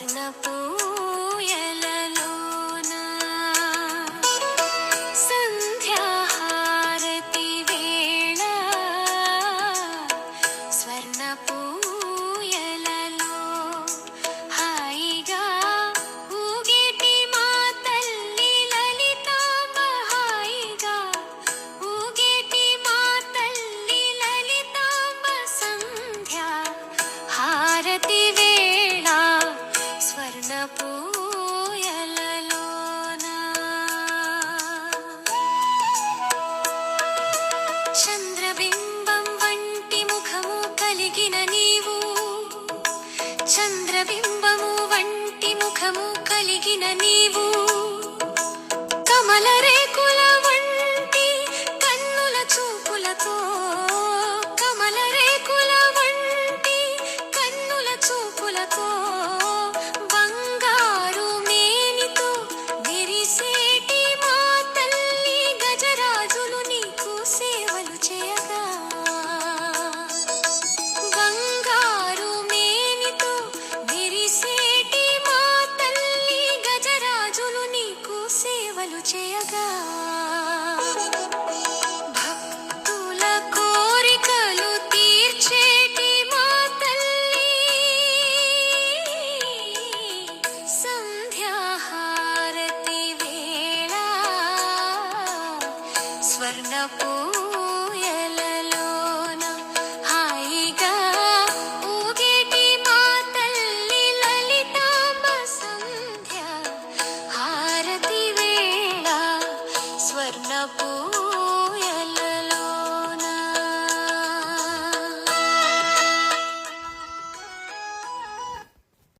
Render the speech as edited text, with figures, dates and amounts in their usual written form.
స్వర్ణపూయలలోన సంధ్యాహారతి వేళ స్వర్ణపూయలలో హాయిగా ఊగేటి మా తల్లి లలితాంబ హాయిగా ఊగేటి మా తల్లి లలితాంబ సంధ్యా హారతి వేళ స్వర్ణపూయలలోన చంద్రబింబం వంటి ముఖము కలిగిన నీవు చంద్రబింబము వంటి ముఖము కలిగిన నీవు కమల రేకుల వంటి కన్నుల చూపులతో కమల రేకుల వంటి కన్నుల చూపులతో బంగారు మేనితో మెరిసేటి మా తల్లి గజరాజులు నీకు సేవలు చేయగా బంగారు మేనితో మెరిసేటి మా తల్లి గజరాజులు నీకు సేవలు చేయగా భక్తుల కోరికలు తీర్చేటి మా తల్లి సంధ్యాహారతి వేళ స్వర్ణపూ